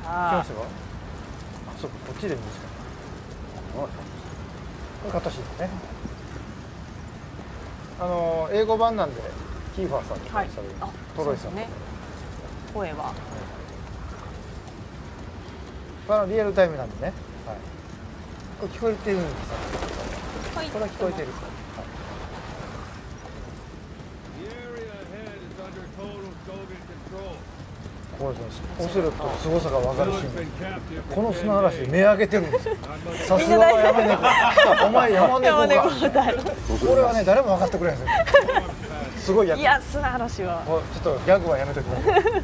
ましたか？あ、そうか、こっちでいいんですか。これカットシーンですね。英語版なんでキーファーさんとかされる、トロイさんとか、ね、声は、リアルタイムなんでね、はい、これ聞こえてるんですよ、はい、これは聞こえてる、はい、これですね、オセロットの凄さが分かるシーン、この砂嵐で目上げてるんですよ。さすがは山猫、お前山猫か。これはね、誰も分かってくれないんですよ。すごいやつ。いや、砂嵐はちょっとギャグはやめときましょう。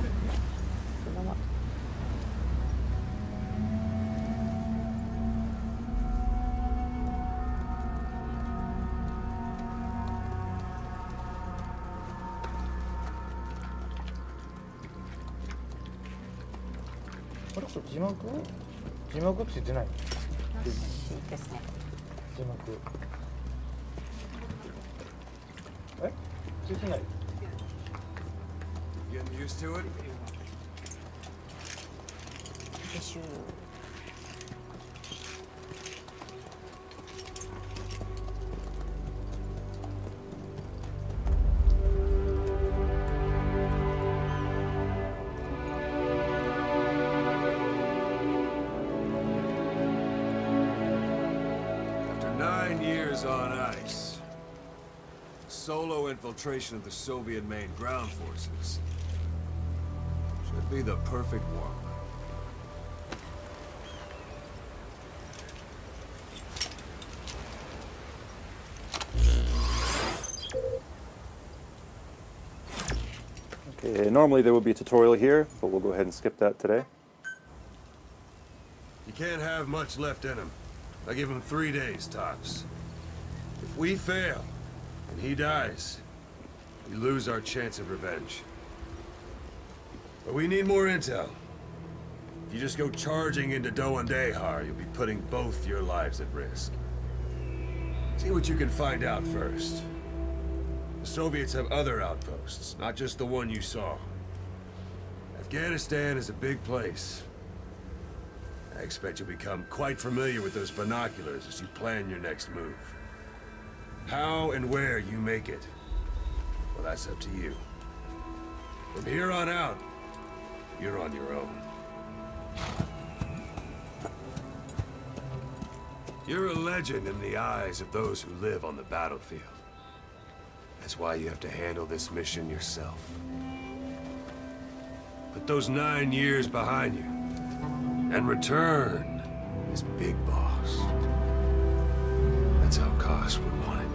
これ字幕ついてない。ですね。字幕。ついてない。On ice. Solo infiltration of the Soviet main ground forces. Should be the perfect one. Okay, normally there would be a tutorial here, but we'll go ahead and skip that today. You can't have much left in him. I give him 3 days tops. If we fail, and he dies, we lose our chance of revenge. But we need more intel. If you just go charging into Doandehar, you'll be putting both your lives at risk. See what you can find out first. The Soviets have other outposts, not just the one you saw. Afghanistan is a big place. I expect you'll become quite familiar with those binoculars as you plan your next move. How and where you make it, well, that's up to you. From here on out, you're on your own. You're a legend in the eyes of those who live on the battlefield. That's why you have to handle this mission yourself. Put those 9 years behind you, and return as Big Boss. That's how Kosh would want it.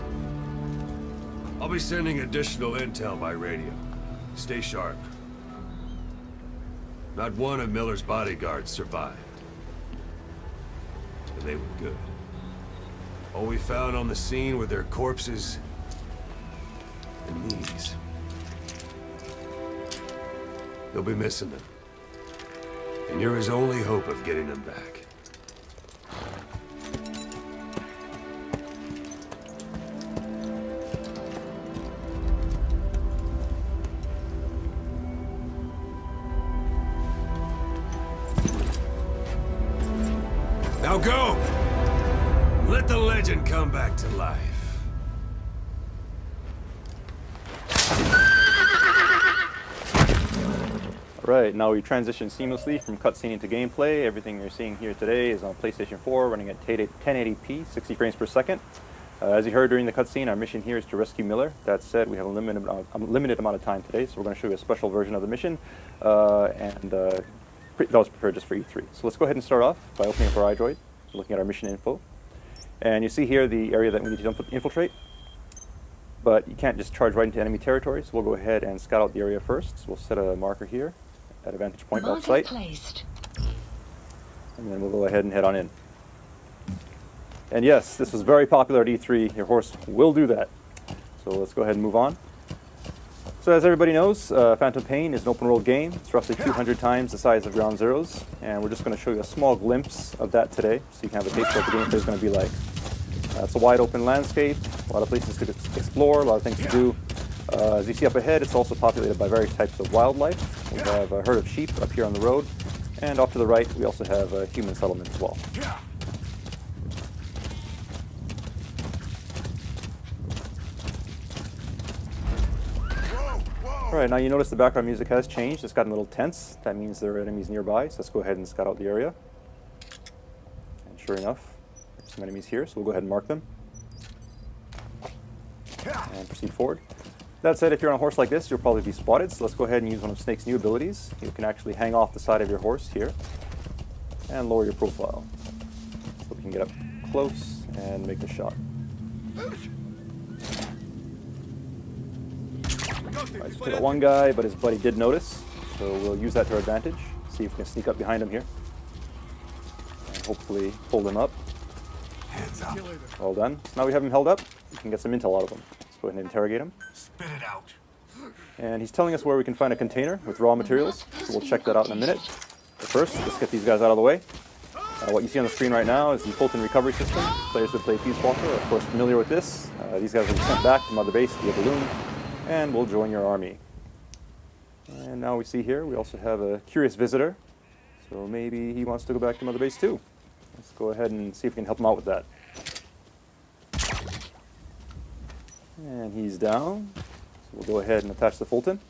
I'll be sending additional intel by radio. Stay sharp. Not one of Miller's bodyguards survived. And they were good. All we found on the scene were their corpses and knees. You'll be missing them. And you're his only hope of getting them back. Now go! Let the legend come back to life. Right, now we transition seamlessly from cutscene into gameplay. Everything you're seeing here today is on PlayStation 4, running at 1080p, 60 frames per second. As you heard during the cutscene, our mission here is to rescue Miller. That said, we have a limited amount of time today, so we're going to show you a special version of the mission, that was prepared just for E3. So let's go ahead and start off by opening up our iDroid, looking at our mission info. And you see here the area that we need to infiltrate. But you can't just charge right into enemy territory, so we'll go ahead and scout out the area first. So we'll set a marker here at a vantage point off site. And then we'll go ahead and head on in. And yes, this was very popular at E3. Your horse will do that. So let's go ahead and move on. So as everybody knows, Phantom Pain is an open world game. It's roughly 200 times the size of Ground Zeroes. And we're just going to show you a small glimpse of that today, so you can have a taste of what the gameplay is going to be like. It's a wide open landscape, a lot of places to explore, a lot of things to do. As you see up ahead, it's also populated by various types of wildlife. We have a herd of sheep up here on the road. And off to the right, we also have a human settlement as well. Alright, now you notice the background music has changed. It's gotten a little tense. That means there are enemies nearby, so let's go ahead and scout out the area. And sure enough, there's some enemies here, so we'll go ahead and mark them. And proceed forward. That said, if you're on a horse like this, you'll probably be spotted, so let's go ahead and use one of Snake's new abilities. You can actually hang off the side of your horse here and lower your profile. So we can get up close and make the shot. Alright, so we got one guy, but his buddy did notice, so we'll use that to our advantage. See if we can sneak up behind him here. And hopefully hold him up. Hands up. All done. So now we have him held up, we can get some intel out of him. Let's go ahead and interrogate him. Spit it out. And he's telling us where we can find a container with raw materials, so we'll check that out in a minute. But first, let's get these guys out of the way. What you see on the screen right now is the Fulton recovery system. Players who play Peace Walker are of course familiar with this. These guys will be sent back to Motherbase via balloon, and we'll join your army. And now we see here, we also have a curious visitor. So maybe he wants to go back to Motherbase too. Let's go ahead and see if we can help him out with that. And he's down. So we'll go ahead and attach the Fulton.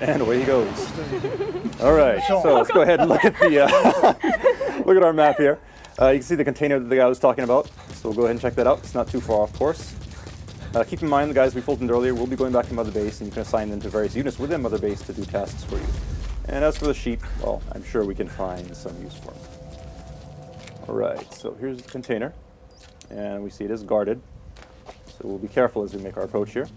And away he goes. All right, so let's go ahead and look at the look at our map here. You can see the container that the guy was talking about. So we'll go ahead and check that out. It's not too far off course. Keep in mind the guys we Fultoned earlier will be going back to Motherbase, and you can assign them to various units within Motherbase to do tasks for you. And as for the sheep, well, I'm sure we can find some use for them. All right, so here's the container, and we see it is guarded. So we'll be careful as we make our approach here.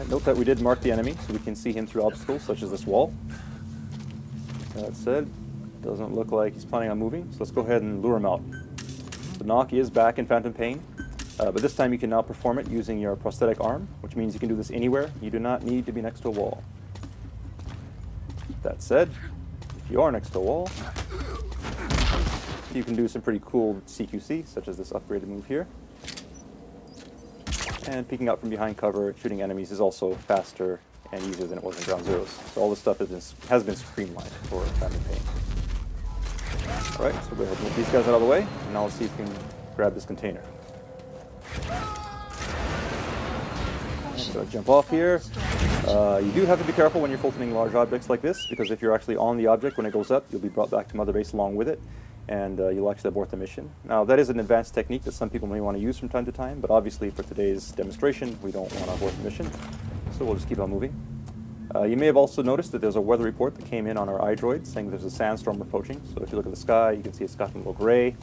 Note that we did mark the enemy, so we can see him through obstacles such as this wall. That said, doesn't look like he's planning on moving, so let's go ahead and lure him out. The knock is back in Phantom Pain, but this time you can now perform it using your prosthetic arm, which means you can do this anywhere. You do not need to be next to a wall. That said, if you are next to a wall, you can do some pretty cool CQC, such as this upgraded move here. And peeking out from behind cover, shooting enemies is also faster and easier than it was in Ground Zeroes. So all this stuff has been streamlined for Phantom Pain. Alright, so we'll go ahead and move these guys out of the way, and now let's see if we can grab this container. So jump off here. You do have to be careful when you're Fultoning large objects like this, because if you're actually on the object when it goes up, you'll be brought back to Motherbase along with it, and you'll actually abort the mission. Now, that is an advanced technique that some people may want to use from time to time, but obviously for today's demonstration, we don't want to abort the mission, so we'll just keep on moving. You may have also noticed that there's a weather report that came in on our iDroid saying there's a sandstorm approaching. So if you look at the sky, you can see it's gotten a little gray,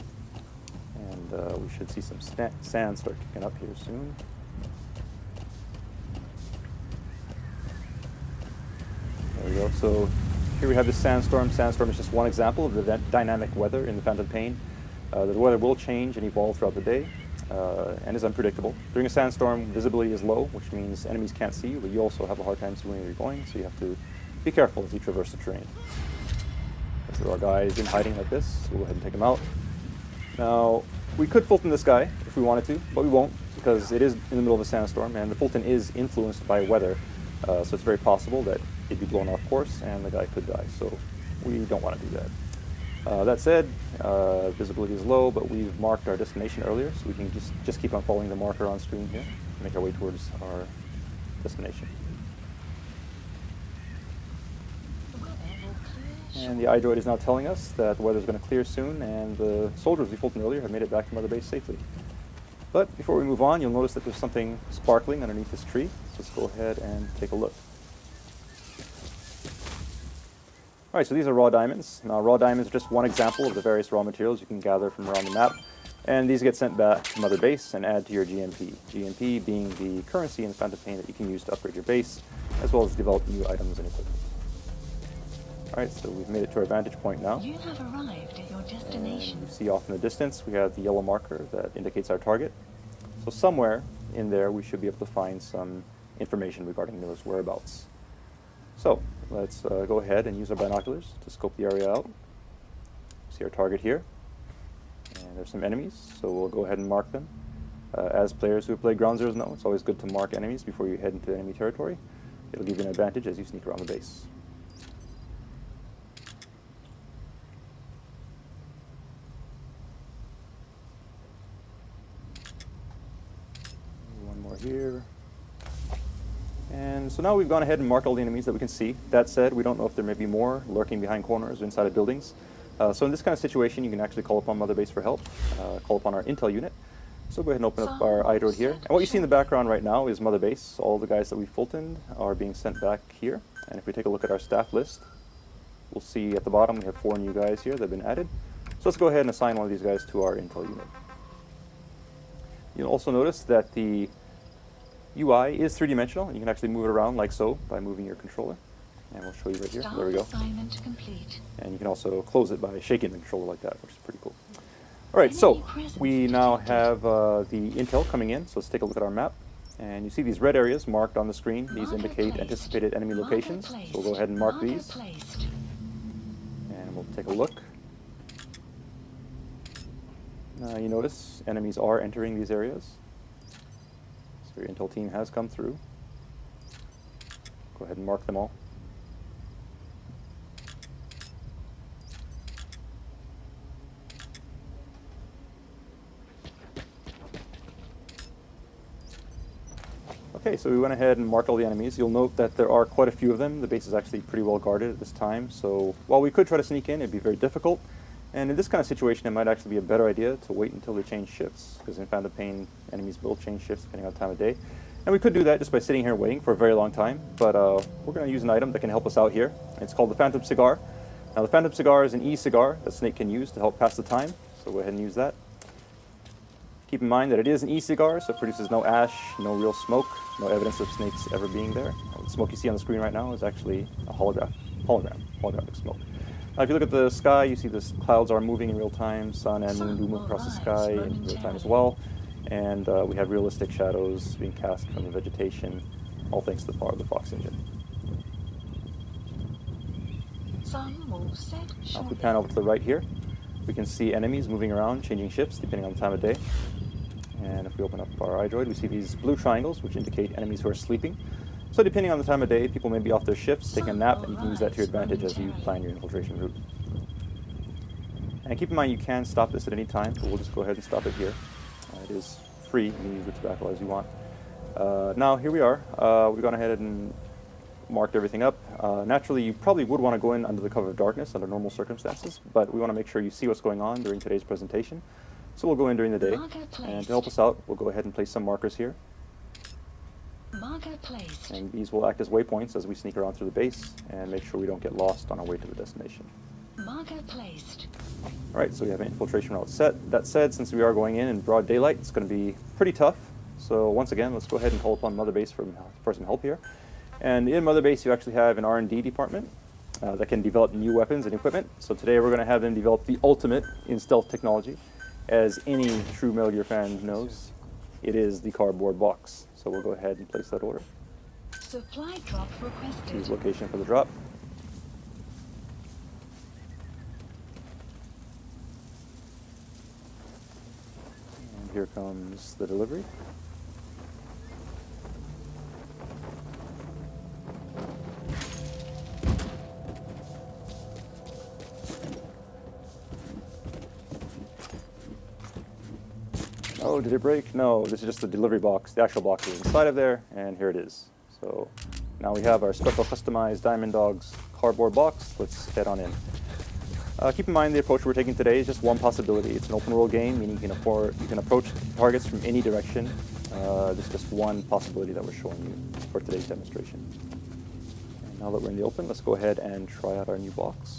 and we should see some sand start kicking up here soon. There we go. So here we have this sandstorm. Sandstorm is just one example of the dynamic weather in the Phantom Pain. The weather will change and evolve throughout the day, and is unpredictable. During a sandstorm, visibility is low, which means enemies can't see you, but you also have a hard time seeing where you're going, so you have to be careful as you traverse the terrain. So our guy is in hiding like this, so we'll go ahead and take him out. Now, we could Fulton this guy if we wanted to, but we won't, because it is in the middle of a sandstorm, and the Fulton is influenced by weather, so it's very possible that he'd be blown off course and the guy could die, so we don't want to do that. That said, visibility is low, but we've marked our destination earlier, so we can just keep on following the marker on screen here, make our way towards our destination. And the iDroid is now telling us that the weather is going to clear soon, and the soldiers we Fulton earlier have made it back to Motherbase safely. But before we move on, you'll notice that there's something sparkling underneath this tree, so let's go ahead and take a look. Alright, so these are raw diamonds. Now, raw diamonds are just one example of the various raw materials you can gather from around the map, and these get sent back to Motherbase and add to your GMP. GMP being the currency in the Phantom Pain that you can use to upgrade your base, as well as develop new items and equipment. Alright, so we've made it to our vantage point now. You have arrived at your destination. And you see off in the distance we have the yellow marker that indicates our target. So somewhere in there we should be able to find some information regarding those whereabouts. So let's go ahead and use our binoculars to scope the area out. See our target here, and there's some enemies, so we'll go ahead and mark them. As players who have played Ground Zeroes know, it's always good to mark enemies before you head into enemy territory. It'll give you an advantage as you sneak around the base. One more here. And so now we've gone ahead and marked all the enemies that we can see. That said, we don't know if there may be more lurking behind corners or inside of buildings. So in this kind of situation, you can actually call upon Motherbase for help, call upon our intel unit. So go ahead and open up our iDroid here. And what you see in the background right now is Motherbase. All the guys that we Fultoned are being sent back here. And if we take a look at our staff list, we'll see at the bottom we have 4 new guys here that have been added. So let's go ahead and assign one of these guys to our intel unit. You'll also notice that the UI is 3-dimensional, and you can actually move it around like so by moving your controller. And we'll show you right here. There we go. Assignment complete. And you can also close it by shaking the controller like that, which is pretty cool. All right, so we now have the intel coming in, so let's take a look at our map. And you see these red areas marked on the screen. These indicate anticipated enemy locations. So we'll go ahead and mark these. And we'll take a look. Now you notice enemies are entering these areas. So your intel team has come through. Go ahead and mark them all. Okay, so we went ahead and marked all the enemies. You'll note that there are quite a few of them. The base is actually pretty well guarded at this time, so while we could try to sneak in, it'd be very difficult. And in this kind of situation, it might actually be a better idea to wait until they change shifts, because in Phantom Pain, enemies will change shifts depending on the time of day. And we could do that just by sitting here waiting for a very long time, but we're going to use an item that can help us out here. It's called the Phantom Cigar. Now the Phantom Cigar is an e-cigar that Snake can use to help pass the time, so go ahead and use that. Keep in mind that it is an e-cigar, so it produces no ash, no real smoke, no evidence of snakes ever being there. The smoke you see on the screen right now is actually a holographic smoke. Now if you look at the sky, you see the clouds are moving in real time, sun and moon do move across the sky in real time as well, and we have realistic shadows being cast from the vegetation, all thanks to the power of the Fox engine. Now if we pan over to the right here, we can see enemies moving around, changing shifts depending on the time of day. And if we open up our iDroid, we see these blue triangles, which indicate enemies who are sleeping. So depending on the time of day, people may be off their shifts, taking a nap, and you can use that to your advantage as you plan your infiltration route. And keep in mind you can stop this at any time, but we'll just go ahead and stop it here. It is free, you can use the tobacco as you want. Now here we are. We've gone ahead and marked everything up. Naturally, you probably would want to go in under the cover of darkness under normal circumstances, but we want to make sure you see what's going on during today's presentation. So we'll go in during the day, and to help us out, we'll go ahead and place some markers here. And these will act as waypoints as we sneak around through the base and make sure we don't get lost on our way to the destination. Alright, so we have an infiltration route set. That said, since we are going in broad daylight, it's going to be pretty tough. So once again, let's go ahead and call upon Motherbase for some help here. And in Motherbase, you actually have an R&D department that can develop new weapons and equipment. So today we're going to have them develop the ultimate in stealth technology. As any true Metal Gear fan knows, it is the cardboard box. So we'll go ahead and place that order. Supply drop requested. Choose location for the drop. And here comes the delivery. Oh, did it break? No, this is just the delivery box. The actual box is inside of there, and here it is. So now we have our special customized Diamond Dogs cardboard box. Let's head on in. Keep in mind the approach we're taking today is just one possibility. It's an open world game, meaning you can approach targets from any direction. This is just one possibility that we're showing you for today's demonstration. And now that we're in the open, let's go ahead and try out our new box.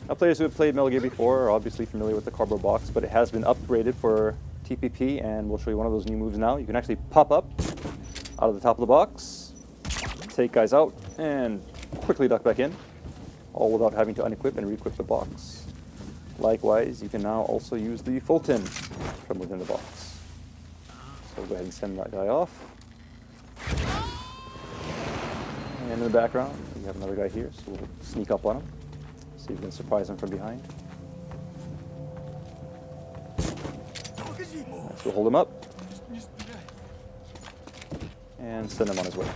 Now, players who have played Metal Gear before are obviously familiar with the cardboard box, but it has been upgraded for TPP, and we'll show you one of those new moves now. You can actually pop up out of the top of the box, take guys out, and quickly duck back in, all without having to unequip and re-equip the box. Likewise, you can now also use the Fulton from within the box. So we'll go ahead and send that guy off. And in the background, we have another guy here, so we'll sneak up on him. See if we can surprise him from behind. So we'll hold him up and send him on his way.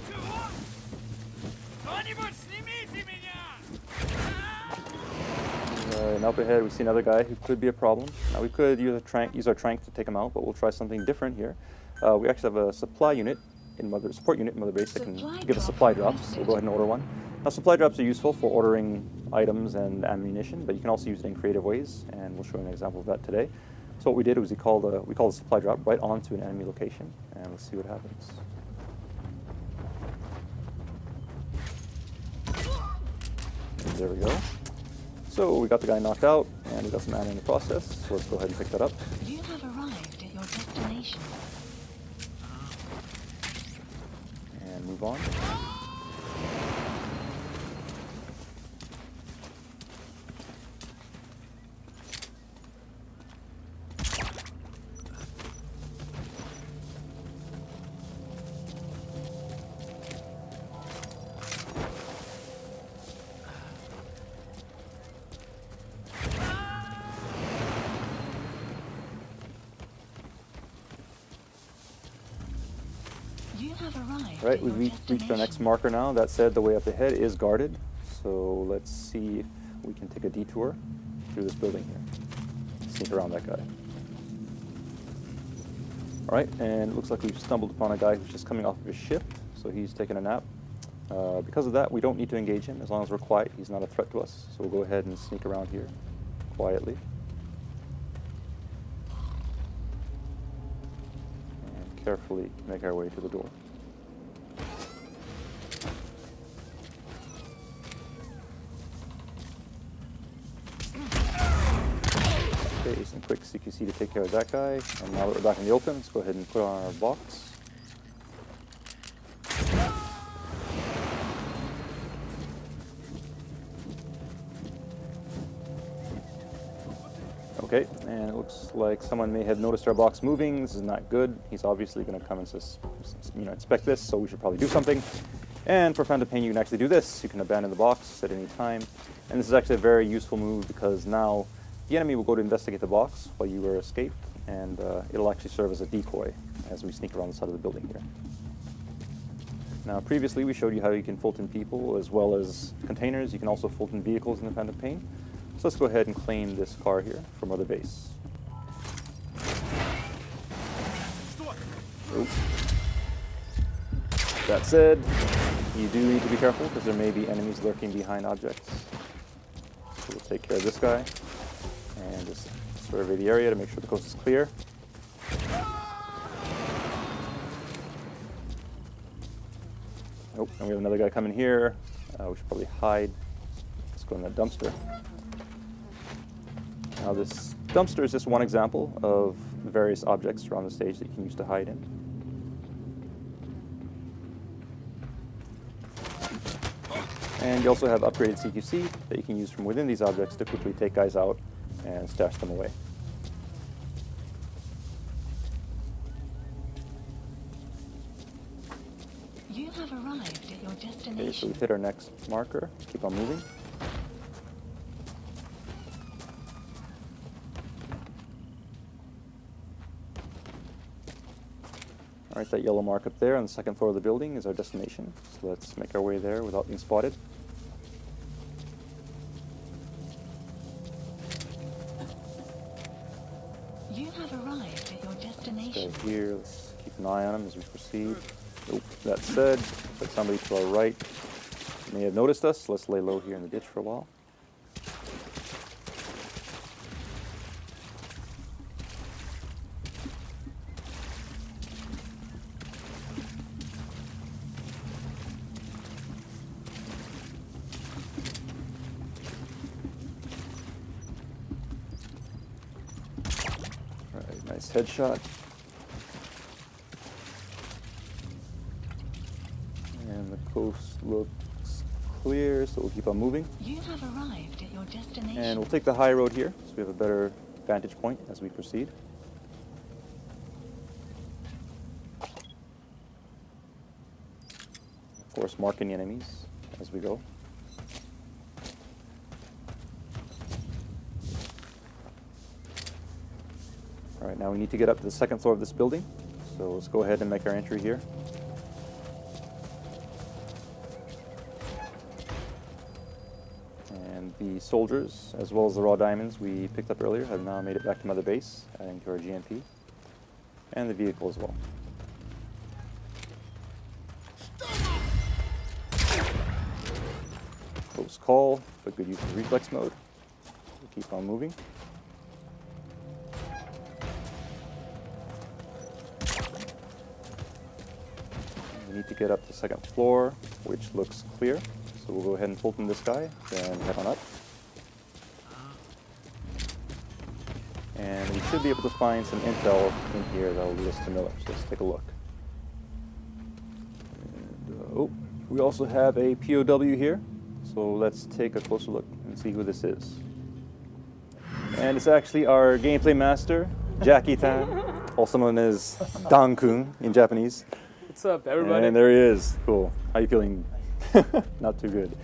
And up ahead, we see another guy who could be a problem. Now we could use our trank to take him out, but we'll try something different here. We actually have a support unit in Motherbase that can give us supply drops. So we'll go ahead and order one. Now supply drops are useful for ordering items and ammunition, but you can also use it in creative ways, and we'll show you an example of that today. So what we did was we called the supply drop right onto an enemy location, and let's see what happens. And there we go. So we got the guy knocked out, and we got some ammo in the process, so let's go ahead and pick that up. You have arrived at your destination. And move on. You have arrived Right, at your we've reached our next marker now. That said, the way up ahead is guarded, so let's see if we can take a detour through this building here. Sneak around that guy. All right, and it looks like we've stumbled upon a guy who's just coming off of his shift, so he's taking a nap. Because of that, we don't need to engage him. As long as we're quiet, he's not a threat to us. So we'll go ahead and sneak around here quietly. And carefully make our way to the door. Okay, some quick CQC to take care of that guy. And now that we're back in the open, let's go ahead and put on our box. Okay, and it looks like someone may have noticed our box moving. This is not good. He's obviously going to come and inspect this, so we should probably do something. And for Phantom Pain, you can actually do this. You can abandon the box at any time. And this is actually a very useful move because now the enemy will go to investigate the box while you are escaped, and it'll actually serve as a decoy as we sneak around the side of the building here. Now, previously we showed you how you can Fulton people as well as containers. You can also Fulton vehicles in the Phantom Pain. So let's go ahead and claim this car here from Motherbase. Oh. That said, you do need to be careful because there may be enemies lurking behind objects. So we'll take care of this guy and just survey the area to make sure the coast is clear. Oh, and we have another guy coming here. We should probably hide. Let's go in that dumpster. Now this dumpster is just one example of the various objects around the stage that you can use to hide in. And you also have upgraded CQC that you can use from within these objects to quickly take guys out and stash them away. You have arrived at your destination. Okay, so we've hit our next marker. Keep on moving. All right, that yellow mark up there on the second floor of the building is our destination. So let's make our way there without being spotted. You have arrived at your destination. Let's go here. Let's keep an eye on him as we proceed. Oh, that said, looks like somebody to our right may have noticed us. Let's lay low here in the ditch for a while. All right, nice headshot. And the coast looks clear, so we'll keep on moving. You have arrived at your destination. And we'll take the high road here, so we have a better vantage point as we proceed. Of course, mark any enemies. as we go. All right, now we need to get up to the second floor of this building. So let's go ahead and make our entry here. And the soldiers, as well as the raw diamonds we picked up earlier, have now made it back to Mother Base, adding to our GMP. And the vehicle as well. Close call, but good use of reflex mode. We'll keep on moving. We need to get up to the second floor, which looks clear. So we'll go ahead and pull from this guy, then head on up. And we should be able to find some intel in here that will lead us to Miller. So let's take a look. And, we also have a POW here. So let's take a closer look and see who this is. And it's actually our gameplay master, Jackie-tan, also known as Dan-kun in Japanese. What's up, everybody? And there he is. Cool. How you feeling? Not too good.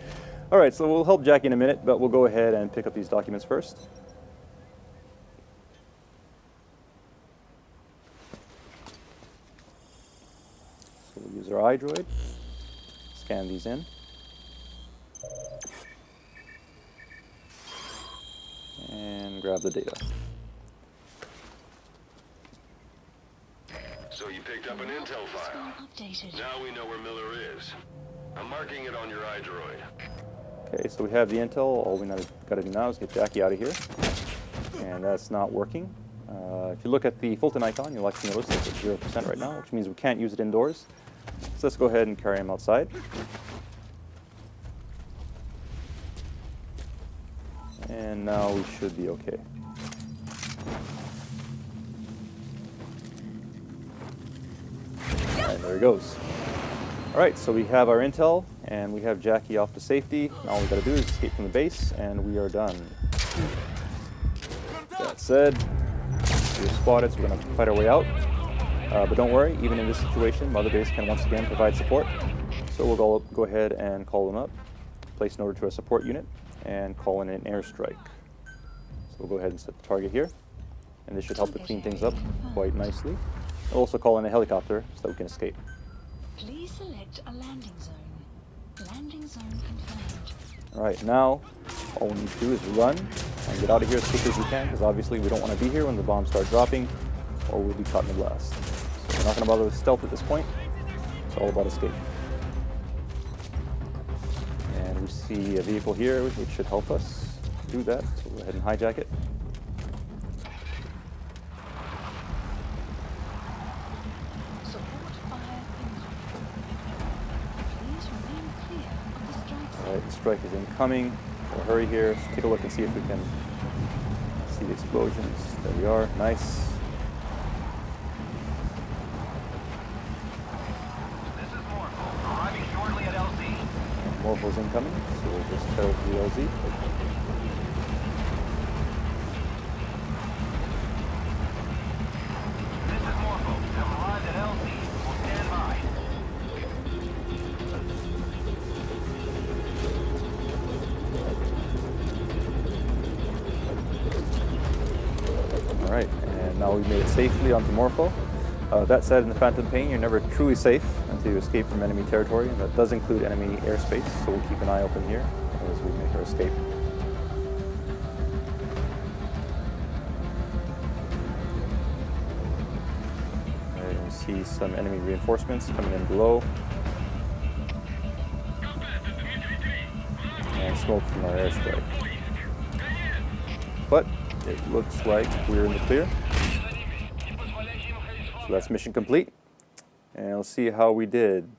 All right, so we'll help Jackie in a minute, but we'll go ahead and pick up these documents first. So we'll use our iDroid, scan these in. And grab the data. So you picked up an intel file. Updated. Now we know where Miller is. I'm marking it on your iDroid. Okay, so we have the intel. All we got to do now is get Jackie out of here. And that's not working. If you look at the Fulton icon, you'll actually notice it's at 0% right now, which means we can't use it indoors. So let's go ahead and carry him outside. And now we should be okay. And there he goes. All right, so we have our intel, and we have Jackie off to safety. Now all we gotta do is escape from the base, and we are done. That said, we're spotted, so we're gonna fight our way out. But don't worry, even in this situation, Mother Base can once again provide support. So we'll go ahead and call them up, place an order to a support unit, and call in an airstrike. So we'll go ahead and set the target here, and this should help to clean things up quite nicely. We'll also call in a helicopter so that we can escape. Please select a landing zone. Landing zone confirmed. All right, now all we need to do is run and get out of here as quickly as we can, because obviously we don't want to be here when the bombs start dropping, or we'll be caught in the blast. So we're not going to bother with stealth at this point. It's all about escape. And we see a vehicle here which should help us do that, so we'll go ahead and hijack it. Support fire incoming. Please remain clear of the strike zone. All right, the strike is incoming. We'll hurry here. Let's take a look and see if we can see the explosions. There we are. Nice. This is Morpho, arriving shortly at LZ. Morpho's incoming, so we'll just tear through LZ. This is Morpho, have arrived at LZ. We'll stand by. All right, and now we've made it safely onto Morpho. That said, in the Phantom Pain, you're never truly safe until you escape from enemy territory, and that does include enemy airspace, so we'll keep an eye open here as we make our escape. All right, we see some enemy reinforcements coming in below. And smoke from our airstrike. But it looks like we're in the clear. So that's mission complete. And we'll see how we did.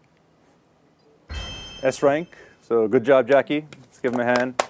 S rank. So good job, Jackie. Let's give him a hand.